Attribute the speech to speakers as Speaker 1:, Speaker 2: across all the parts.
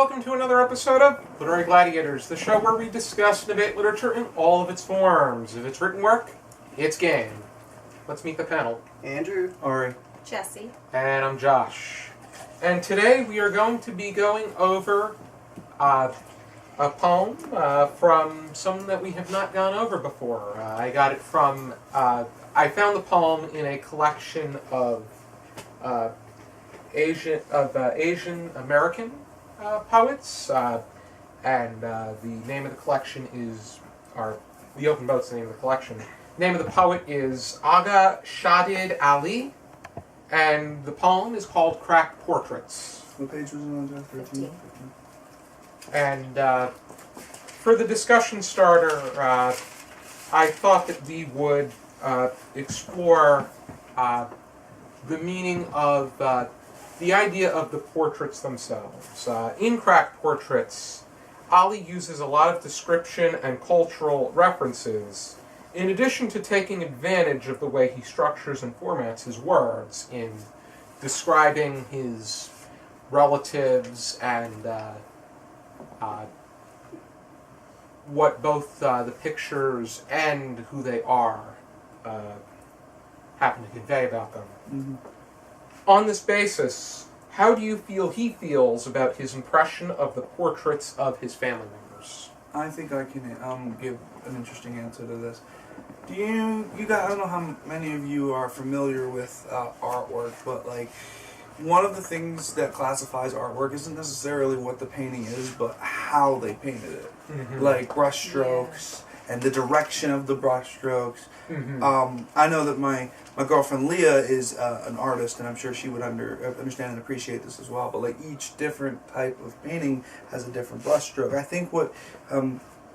Speaker 1: welcome to another episode of Literary Gladiators, the show where we discuss and debate literature in all of its forms. If it's written work, it's game. Let's meet the panel.
Speaker 2: Andrew.
Speaker 3: Ari.
Speaker 4: Jesse.
Speaker 1: And I'm Josh. And today we are going to be going over a poem from someone that we have not gone over before. I got it from... I found the poem in a collection of Asian American poets, and the name of the collection is, or the Open Boat's the name of the collection. The name of the poet is Agha Shahid Ali, and the poem is called Cracked Portraits.
Speaker 3: What page was it on, Jeff? 13?
Speaker 1: And for the discussion starter, I thought that we would explore the meaning of the idea of the portraits themselves. In Cracked Portraits, Ali uses a lot of description and cultural references, in addition to taking advantage of the way he structures and formats his words in describing his relatives and what both the pictures and who they are happen to convey about them.
Speaker 3: Mm-hmm.
Speaker 1: On this basis, how do you feel he feels about his impression of the portraits of his family members?
Speaker 3: I think I can give an interesting answer to this. Do you guys, I don't know how many of you are familiar with artwork, but like one of the things that classifies artwork isn't necessarily what the painting is, but how they painted it.
Speaker 1: Mm-hmm.
Speaker 3: Like brushstrokes and the direction of the brushstrokes.
Speaker 1: Mm-hmm.
Speaker 3: I know that my girlfriend Leah is an artist, and I'm sure she would understand and appreciate this as well. But like each different type of painting has a different brushstroke. I think what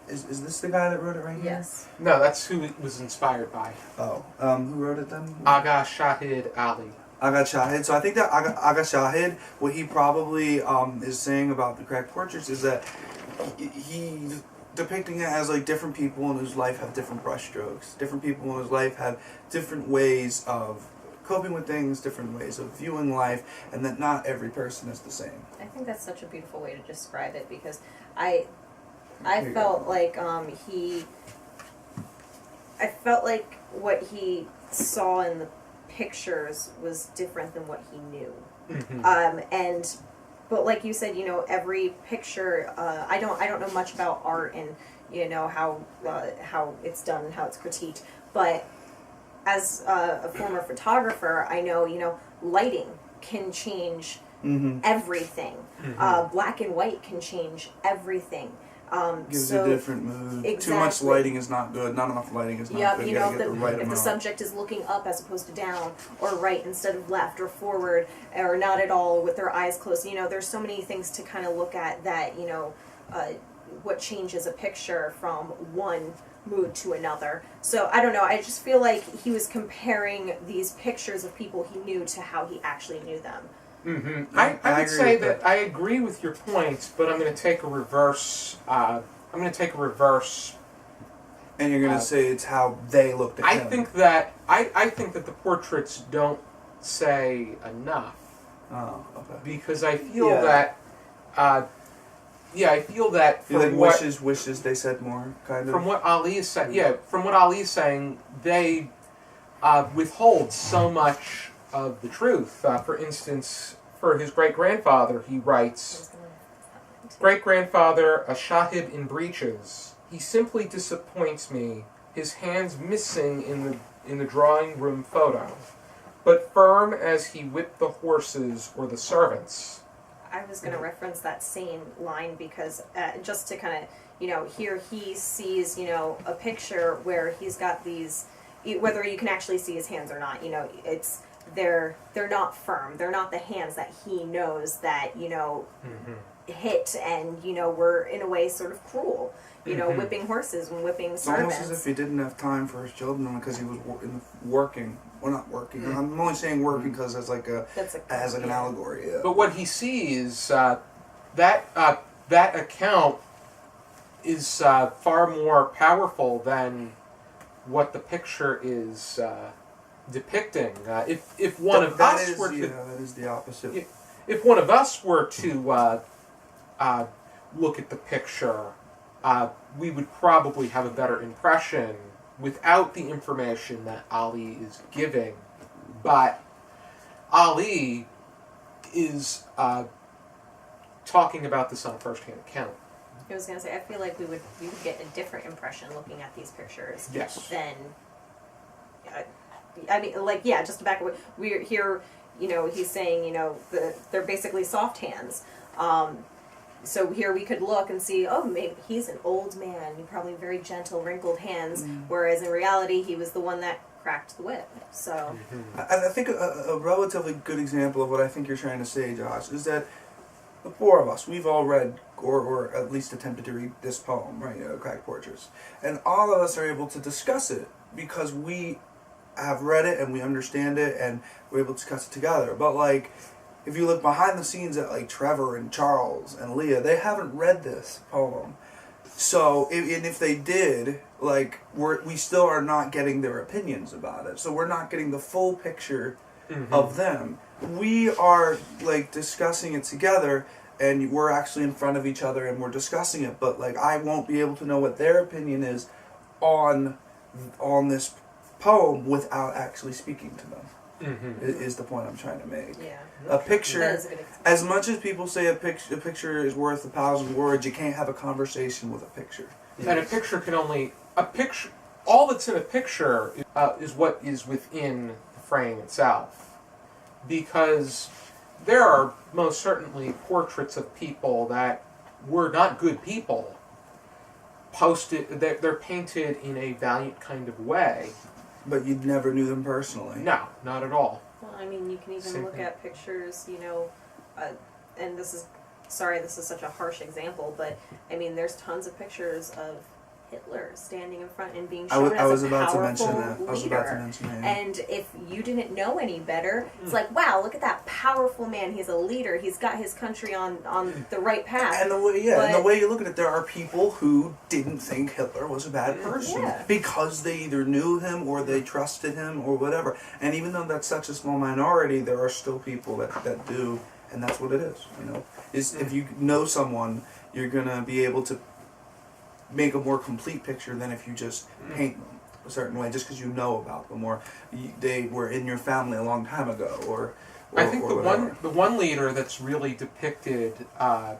Speaker 3: is this the guy that wrote it right here?
Speaker 4: Yes.
Speaker 1: No, that's who it was inspired by.
Speaker 3: Oh, who wrote it then?
Speaker 1: Agha Shahid Ali.
Speaker 3: Agha Shahid. So I think that Agha Shahid, what he probably is saying about the Cracked Portraits is that he's depicting it as like different people in his life have different brushstrokes. Different people in his life have different ways of coping with things, different ways of viewing life, and that not every person is the same.
Speaker 4: I think that's such a beautiful way to describe it, because I felt like I felt like what he saw in the pictures was different than what he knew.
Speaker 1: Mm-hmm.
Speaker 4: But like you said, every picture, I don't know much about art and, how it's done and how it's critiqued. But as a former photographer, I know, lighting can change everything.
Speaker 1: Mm-hmm.
Speaker 4: Black and white can change everything.
Speaker 3: Gives you a different mood.
Speaker 4: Exactly.
Speaker 3: Too much lighting is not good. Not enough lighting is not good. You gotta get the right
Speaker 4: if
Speaker 3: amount.
Speaker 4: the subject is looking up as opposed to down, or right instead of left, or forward, or not at all with their eyes closed, there's so many things to kind of look at that, what changes a picture from one mood to another. So I don't know. I just feel like he was comparing these pictures of people he knew to how he actually knew them.
Speaker 1: Mm-hmm. I would say that I agree with your points, but I'm going to take a reverse. And
Speaker 3: you're going to say it's how they looked at him.
Speaker 1: I think that the portraits don't say enough.
Speaker 3: Oh, okay.
Speaker 1: Because I feel that. I feel that.
Speaker 3: You like wishes they said more, kind of.
Speaker 1: From what Ali is saying, from what Ali is saying, they withhold so much of the truth. For instance, for his great-grandfather, he writes, "Great-grandfather, a shahid in breeches. He simply disappoints me, his hands missing in the drawing room photo, but firm as he whipped the horses or the servants."
Speaker 4: I was going to reference that same line because just to kind of, here he sees, a picture where he's got these, whether you can actually see his hands or not, it's, they're not firm. They're not the hands that he knows that, hit and, were in a way sort of cruel. Whipping horses and whipping servants.
Speaker 3: It's almost as if he didn't have time for his children because he was working. Well, not working. I'm only saying working because as like an allegory. Yeah.
Speaker 1: But what he sees, that account is far more powerful than what the picture is depicting. If one of us were to,
Speaker 3: that is the opposite.
Speaker 1: If one of us were to look at the picture, we would probably have a better impression without the information that Ali is giving. But Ali is talking about this on a first-hand account.
Speaker 4: I was gonna say, I feel like we would get a different impression looking at these pictures.
Speaker 1: Yes.
Speaker 4: Than, I mean, like, yeah, just to back away, we're here. You know, he's saying, you know, they're basically soft hands. So here we could look and see, oh, maybe he's an old man, probably very gentle, wrinkled hands. Whereas in reality, he was the one that cracked the whip. So
Speaker 3: I think a relatively good example of what I think you're trying to say, Josh, is that the four of us, we've all read or at least attempted to read this poem, right? Crack Portraits, and all of us are able to discuss it because we have read it and we understand it and we're able to discuss it together. But like, if you look behind the scenes at like Trevor and Charles and Leah, they haven't read this poem. So, and if they did, like, we still are not getting their opinions about it. So we're not getting the full picture of them. We are, like, discussing it together, and we're actually in front of each other, and we're discussing it. But, like, I won't be able to know what their opinion is on this poem without actually speaking to them. Is the point I'm trying to make.
Speaker 4: yeah,
Speaker 3: A picture,
Speaker 4: that is a good example.
Speaker 3: as much as people say a picture is worth 1,000 words, you can't have a conversation with a picture.
Speaker 1: And a picture can only... all that's in a picture is what is within the frame itself. Because there are most certainly portraits of people that were not good people. They're painted in a valiant kind of way.
Speaker 3: But you never knew them personally.
Speaker 1: No, not at all.
Speaker 4: Well, I mean, you can even
Speaker 1: Same
Speaker 4: look
Speaker 1: thing.
Speaker 4: at pictures, you know, and this is such a harsh example, but I mean, there's tons of pictures of Hitler standing in front and being shown
Speaker 3: I was
Speaker 4: as a
Speaker 3: about to
Speaker 4: powerful
Speaker 3: mention that. I was about to
Speaker 4: leader.
Speaker 3: mention that.
Speaker 4: And if you didn't know any better, it's like, wow, look at that powerful man. He's a leader. He's got his country on the right path.
Speaker 3: And the way you look at it, there are people who didn't think Hitler was a bad person because they either knew him or they trusted him or whatever. And even though that's such a small minority, there are still people that do, and that's what it is. You know, if you know someone, you're gonna be able to make a more complete picture than if you just paint them a certain way, just because you know about them or they were in your family a long time ago, or
Speaker 1: I think
Speaker 3: or whatever.
Speaker 1: the one leader that's really depicted the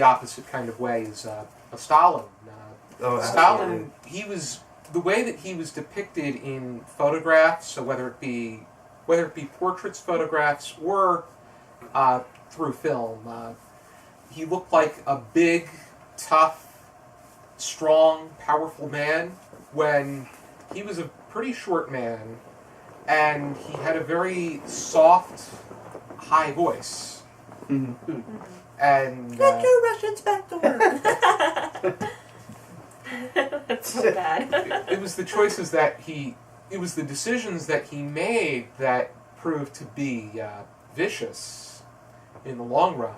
Speaker 1: opposite kind of way is Stalin. Stalin, the way that he was depicted in photographs, so whether it be portraits, photographs, or through film, he looked like a big, tough, strong, powerful man when he was a pretty short man, and he had a very soft, high voice. And
Speaker 3: Get your Russians back to work.
Speaker 4: That's so bad.
Speaker 1: it was the decisions that he made that proved to be vicious in the long run.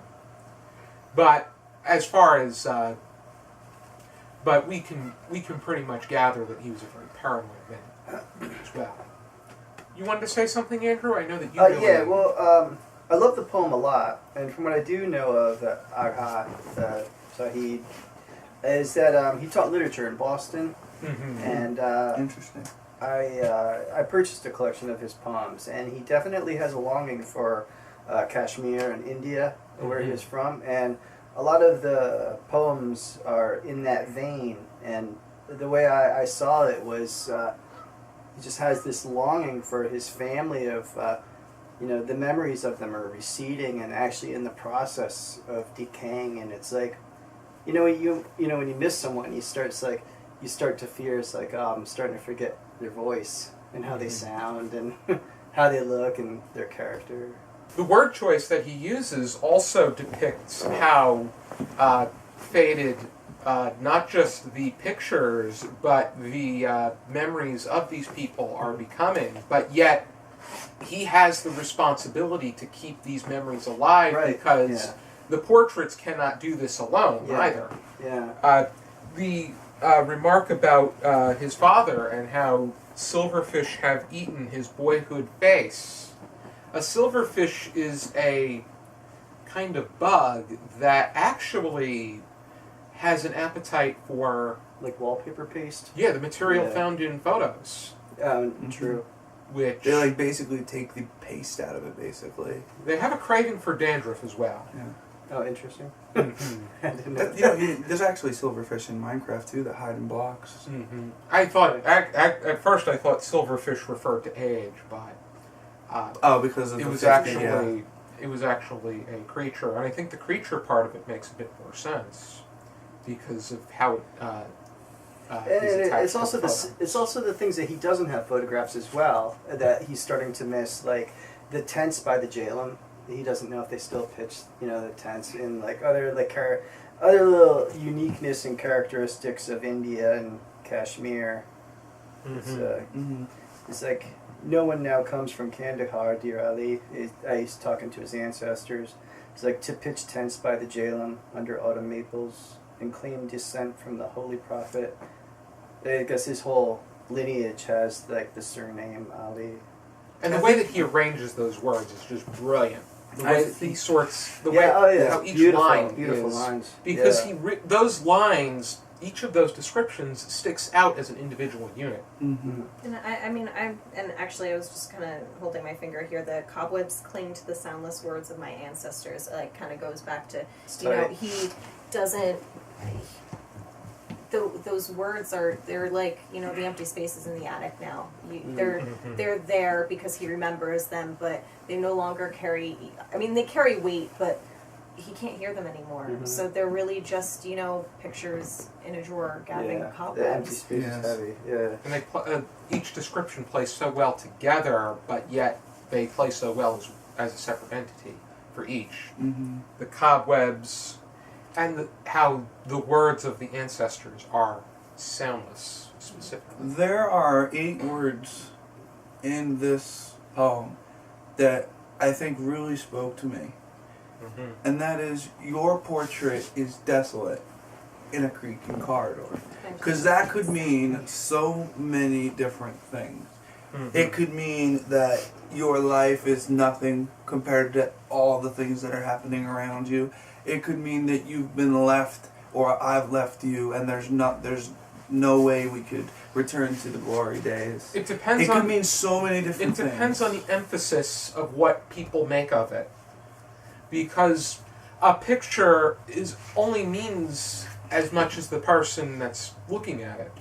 Speaker 1: But as far as but we can pretty much gather that he was a very paranoid man as well. You wanted to say something, Andrew? I know that you.
Speaker 2: Yeah, well, I love the poem a lot, and from what I do know of Agha Shahid, is that he taught literature in Boston, and
Speaker 3: Interesting.
Speaker 2: I purchased a collection of his poems, and he definitely has a longing for Kashmir and India, where he is from, and a lot of the poems are in that vein, and the way I saw it was he just has this longing for his family of, the memories of them are receding and actually in the process of decaying, and it's like, when you miss someone, you start to fear, it's like, oh, I'm starting to forget their voice and how they sound and how they look and their character.
Speaker 1: The word choice that he uses also depicts how faded not just the pictures, but the memories of these people are becoming. But yet, he has the responsibility to keep these memories alive because the portraits cannot do this alone either.
Speaker 2: Yeah.
Speaker 1: The remark about his father and how silverfish have eaten his boyhood face. A silverfish is a kind of bug that actually has an appetite for,
Speaker 2: Like wallpaper paste.
Speaker 1: yeah, the material
Speaker 2: Yeah.
Speaker 1: found in photos,
Speaker 2: True.
Speaker 1: which
Speaker 3: They like basically take the paste out of it, basically.
Speaker 1: they have a craving for dandruff as well.
Speaker 3: Yeah.
Speaker 2: Oh, interesting.
Speaker 1: Mhm.
Speaker 2: I didn't know.
Speaker 3: There's actually silverfish in Minecraft too that hide in blocks.
Speaker 1: Mhm. I thought at first I thought silverfish referred to age, but
Speaker 3: Oh, because of
Speaker 1: it
Speaker 3: the
Speaker 1: was
Speaker 3: fish,
Speaker 1: actually
Speaker 3: yeah.
Speaker 1: it was actually a creature, and I think the creature part of it makes a bit more sense because of how it.
Speaker 2: And
Speaker 1: is attached
Speaker 2: it's
Speaker 1: to
Speaker 2: also
Speaker 1: the
Speaker 2: the
Speaker 1: photo.
Speaker 2: it's also the things that he doesn't have photographs as well that he's starting to miss, like the tents by the Jalem. He doesn't know if they still pitch, the tents and like other other little uniqueness and characteristics of India and Kashmir. It's,
Speaker 1: Mhm.
Speaker 2: it's like no one now comes from Kandahar, dear Ali. He's talking to his ancestors. It's like to pitch tents by the Jalem under autumn maples and claim descent from the holy prophet. I guess his whole lineage has like the surname Ali.
Speaker 1: And the way that he arranges those words is just brilliant. The way that he sorts, the way how each
Speaker 2: beautiful,
Speaker 1: line
Speaker 2: beautiful
Speaker 1: is,
Speaker 2: lines.
Speaker 1: because
Speaker 2: Yeah.
Speaker 1: those lines, each of those descriptions sticks out as an individual unit.
Speaker 3: Mm-hmm.
Speaker 4: And actually I was just kind of holding my finger here. The cobwebs cling to the soundless words of my ancestors. Like kind of goes back to
Speaker 2: Right.
Speaker 4: he doesn't. Those words they're like the empty spaces in the attic now. They're there because he remembers them, but they no longer carry. I mean, they carry weight, but he can't hear them anymore.
Speaker 2: Mhm.
Speaker 4: So they're really just pictures in a drawer gathering
Speaker 2: The empty
Speaker 4: cobwebs.
Speaker 2: space
Speaker 3: Yes.
Speaker 2: is heavy. Yeah.
Speaker 1: And they each description plays so well together, but yet they play so well as a separate entity for each.
Speaker 3: Mm-hmm.
Speaker 1: The cobwebs, and how the words of the ancestors are soundless, specifically.
Speaker 3: There are 8 words in this poem that I think really spoke to me.
Speaker 1: Mm-hmm.
Speaker 3: And that is, your portrait is desolate in a creaking corridor. Because that could mean so many different things.
Speaker 1: Mm-hmm.
Speaker 3: It could mean that your life is nothing compared to all the things that are happening around you. It could mean that you've been left, or I've left you, and there's no way we could return to the glory days.
Speaker 1: It depends
Speaker 3: It could
Speaker 1: on
Speaker 3: mean so many different things.
Speaker 1: It depends on the emphasis of what people make of it. Because a picture only means as much as the person that's looking at it.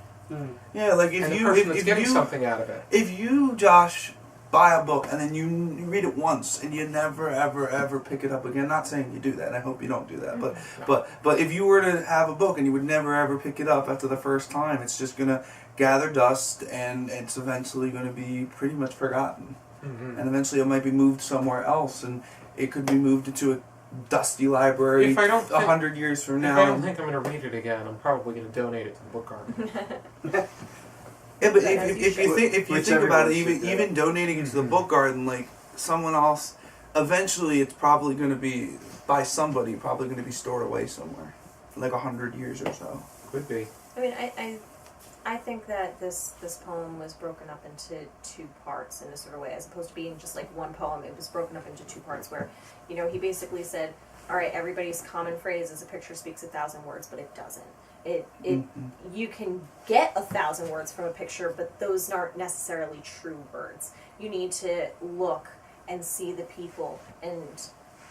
Speaker 3: Yeah, like
Speaker 1: And the person that's getting something out of it.
Speaker 3: If you, Josh, buy a book and then you read it once and you never ever ever pick it up again, not saying you do that, and I hope you don't do that, but if you were to have a book and you would never ever pick it up after the first time, it's just gonna gather dust and it's eventually gonna be pretty much forgotten.
Speaker 1: Mm-hmm.
Speaker 3: And eventually it might be moved somewhere else, and it could be moved into a dusty library
Speaker 1: If I don't think-
Speaker 3: 100 years from
Speaker 1: If
Speaker 3: now.
Speaker 1: I don't think I'm going to read it again, I'm probably going to donate it to the book garden.
Speaker 3: Yeah, but
Speaker 4: As you
Speaker 3: if you think
Speaker 2: Which
Speaker 3: about it,
Speaker 2: everyone should
Speaker 3: even donating it to the book garden, like someone else, eventually it's probably going to be by somebody, probably going to be stored away somewhere, for like 100 years or so.
Speaker 1: Could be.
Speaker 4: I mean, I think that this poem was broken up into 2 parts in a sort of way, as opposed to being just like one poem. It was broken up into 2 parts where, he basically said, all right, everybody's common phrase is a picture speaks 1,000 words, but it doesn't. You can get 1,000 words from a picture, but those aren't necessarily true words. You need to look and see the people and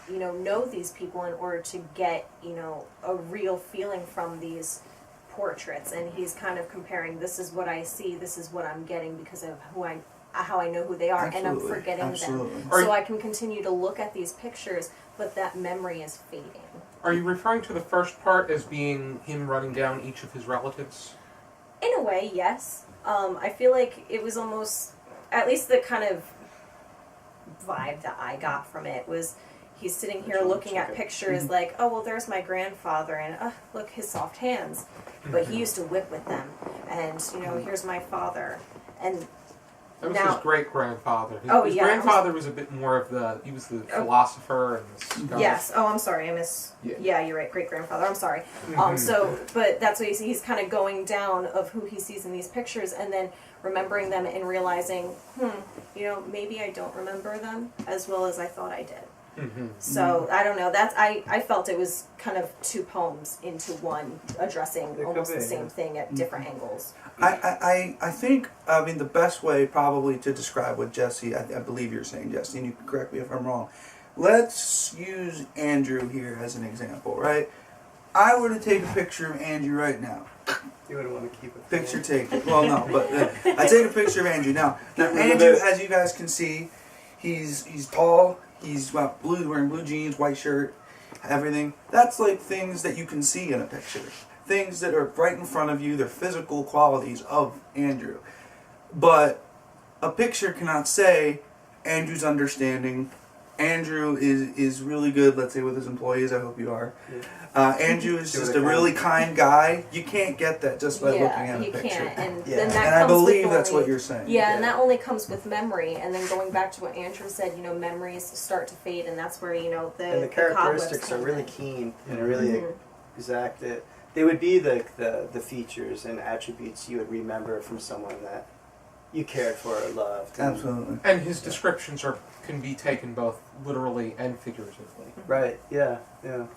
Speaker 4: know these people in order to get a real feeling from these portraits. And he's kind of comparing, this is what I see, this is what I'm getting because of how I know who they are, and I'm
Speaker 3: Absolutely,
Speaker 4: forgetting
Speaker 3: absolutely.
Speaker 4: them. So I can continue to look at these pictures, but that memory is fading.
Speaker 1: Are you referring to the first part as being him running down each of his relatives?
Speaker 4: In a way, yes. I feel like it was almost, at least the kind of vibe that I got from it was, he's sitting here looking at pictures like, oh, well, there's my grandfather, and look, his soft hands. But he used to whip with them. And, here's my father. And
Speaker 1: That was
Speaker 4: now,
Speaker 1: his great-grandfather. His
Speaker 4: yeah,
Speaker 1: grandfather was a bit more of he was the philosopher and the scholar.
Speaker 4: yes. Oh, I'm sorry. Yeah, you're right. Great-grandfather. I'm sorry. But that's what he's kind of going down of who he sees in these pictures, and then remembering them and realizing, maybe I don't remember them as well as I thought I did.
Speaker 1: Mm-hmm.
Speaker 4: So I don't know. I felt it was kind of two poems into one, addressing
Speaker 2: It could
Speaker 4: almost
Speaker 2: be,
Speaker 4: the same
Speaker 2: yeah.
Speaker 4: thing at different angles.
Speaker 3: I think, I mean, the best way probably to describe what Jesse, I believe you're saying, Jesse, and you can correct me if I'm wrong. Let's use Andrew here as an example, right? I were to take a picture of Andrew right now.
Speaker 2: You wouldn't want to keep it.
Speaker 3: Picture taken. Well, no, but I take a picture of Andrew now. Now, Andrew, as you guys can see, he's tall. He's wearing blue jeans, white shirt, everything. That's like things that you can see in a picture. Things that are right in front of you. They're physical qualities of Andrew. But a picture cannot say Andrew's understanding. Andrew is really good, let's say, with his employees. I hope you are. Andrew is just a really kind guy. You can't get that just by looking at a
Speaker 4: you
Speaker 3: picture.
Speaker 4: can't. And
Speaker 2: Yeah.
Speaker 4: then that
Speaker 3: And I
Speaker 4: comes
Speaker 3: believe
Speaker 4: with
Speaker 3: that's
Speaker 4: only,
Speaker 3: what you're saying.
Speaker 4: Yeah, and that only comes with memory. And then going back to what Andrew said, you know, memories start to fade, and that's where, you know,
Speaker 2: And the characteristics are really keen and are really
Speaker 4: Mhm.
Speaker 2: exact. They would be the features and attributes you would remember from someone that you cared for or loved. And-
Speaker 3: Absolutely.
Speaker 1: And his descriptions can be taken both literally and figuratively.
Speaker 2: Right. Yeah. Yeah.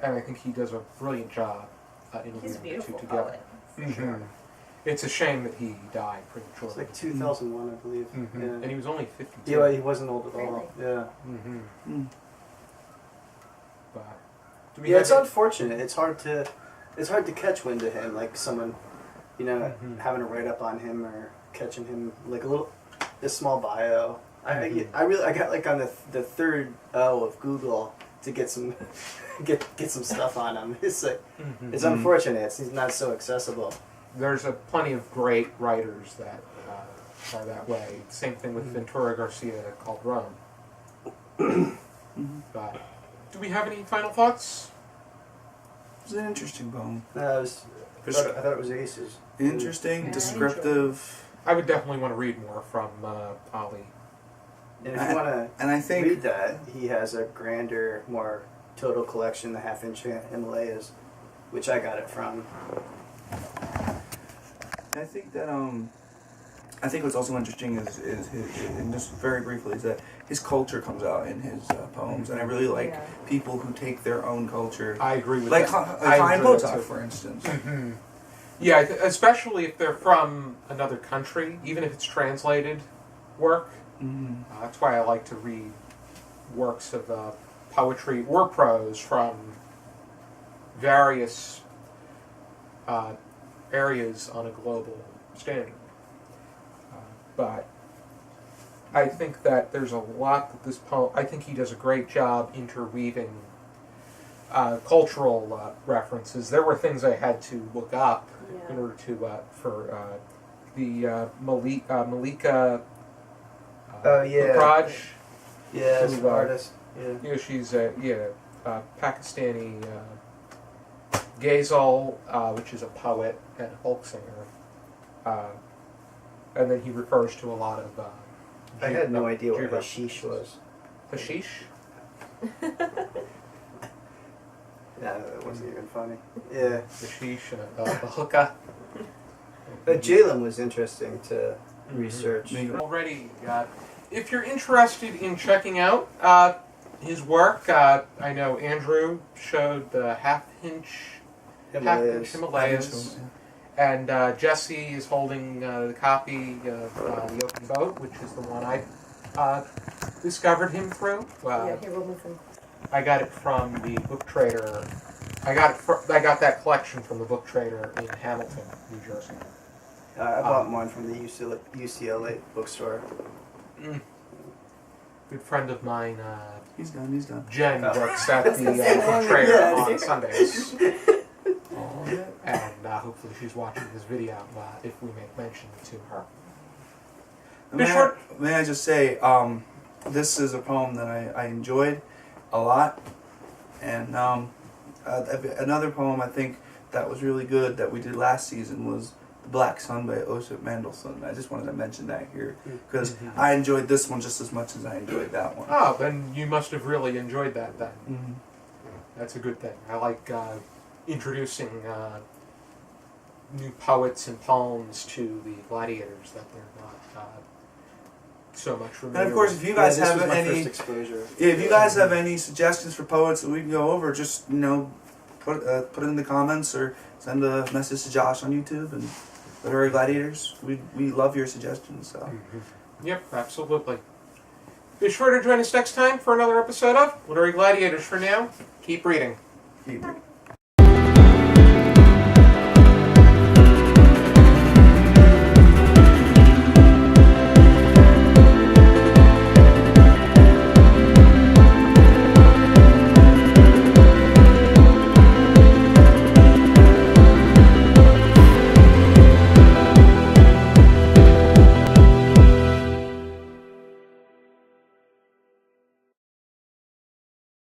Speaker 1: And I think he does a brilliant job in
Speaker 4: He's a
Speaker 1: weaving the
Speaker 4: beautiful
Speaker 1: two together.
Speaker 4: poet. For
Speaker 1: Mhm.
Speaker 4: sure.
Speaker 1: It's a shame that he died
Speaker 2: It's
Speaker 1: prematurely.
Speaker 2: like 2001, I believe.
Speaker 1: Mhm.
Speaker 2: Yeah.
Speaker 1: And he was only 52.
Speaker 2: Yeah, he wasn't old at all.
Speaker 4: Really?
Speaker 2: Yeah.
Speaker 1: Mm-hmm.
Speaker 3: Mm.
Speaker 1: But do we
Speaker 2: Yeah,
Speaker 1: have
Speaker 2: it's
Speaker 1: any-
Speaker 2: unfortunate. It's hard to catch wind of him, like someone, you know,
Speaker 1: Mhm.
Speaker 2: having a write up on him or catching him like a small bio.
Speaker 1: Mhm.
Speaker 2: I got like on the third O of Google to get some get some stuff on him. It's like
Speaker 1: Mhm.
Speaker 2: it's unfortunate. He's not so accessible.
Speaker 1: There's plenty of great writers that are that way. Same thing with
Speaker 2: Mhm.
Speaker 1: Ventura Garcia called Rome. But do we have any final thoughts?
Speaker 3: It's an interesting poem.
Speaker 2: I thought it was Aces.
Speaker 3: Interesting,
Speaker 4: Yeah,
Speaker 3: descriptive,
Speaker 1: I would definitely want to read more from Ali.
Speaker 2: And if you want to
Speaker 3: and I think
Speaker 2: read that, he has a grander, more total collection, the Half-Inch Himalayas, which I got it from.
Speaker 3: I think that I think what's also interesting is his, and just very briefly, is that his culture comes out in his poems, and I really like
Speaker 4: Yeah.
Speaker 3: people who take their own culture,
Speaker 1: I agree with
Speaker 3: like
Speaker 1: that.
Speaker 3: Chaim
Speaker 1: enjoy that
Speaker 3: Potok,
Speaker 1: too.
Speaker 3: for instance.
Speaker 1: Mhm. Yeah, especially if they're from another country, even if it's translated work.
Speaker 3: Mm.
Speaker 1: That's why I like to read works of poetry or prose from various areas on a global standard. But I think that there's a lot that this poem. I think he does a great job interweaving cultural references. There were things I had to look up in
Speaker 4: Yeah.
Speaker 1: order to for the Malika.
Speaker 2: Oh, yeah.
Speaker 1: Bukraj.
Speaker 2: Yeah, as an
Speaker 1: Who,
Speaker 2: artist. Yeah.
Speaker 1: You know, she's a Pakistani Ghazal, which is a poet and a folk singer. And then he refers to a lot of.
Speaker 2: I had no idea what
Speaker 1: geographic
Speaker 2: hashish was.
Speaker 1: Hashish?
Speaker 2: Yeah, that wasn't even funny. Yeah.
Speaker 1: Hashish, the hookah.
Speaker 2: But Jalen was interesting to research.
Speaker 1: Already, if you're interested in checking out his work, I know Andrew showed the half-inch Himalayas. And Jesse is holding the copy of The Open Boat, which is the one I discovered him through.
Speaker 4: Yeah, here, we'll move them.
Speaker 1: I got it from the book trader. I got that collection from the book trader in Hamilton, New Jersey.
Speaker 2: I bought mine from the UCLA bookstore.
Speaker 1: Good friend of mine,
Speaker 3: He's done.
Speaker 1: Jen,
Speaker 2: Oh.
Speaker 1: works at the
Speaker 4: Yeah.
Speaker 1: book trader
Speaker 2: Yeah.
Speaker 1: on Sundays. And hopefully she's watching this video if we make mention to her.
Speaker 3: May I just say, this is a poem that I enjoyed a lot, and another poem I think that was really good that we did last season was The Black Sun by Osip Mandelstam. I just wanted to mention that here, because I enjoyed this one just as much as I enjoyed that one.
Speaker 1: Oh, then you must have really enjoyed that then.
Speaker 3: Mm-hmm.
Speaker 1: That's a good thing. I like introducing new poets and poems to the Gladiators that they're not so much for me.
Speaker 3: And of course, if you guys
Speaker 2: this
Speaker 3: have
Speaker 2: was my
Speaker 3: any,
Speaker 2: first exposure.
Speaker 3: yeah, if you guys have any suggestions for poets that we can go over, just put it in the comments or send a message to Josh on YouTube and Literary Gladiators. We love your suggestions. So.
Speaker 1: Yep, absolutely. Be sure to join us next time for another episode of Literary Gladiators. For now, keep reading.
Speaker 3: Keep it.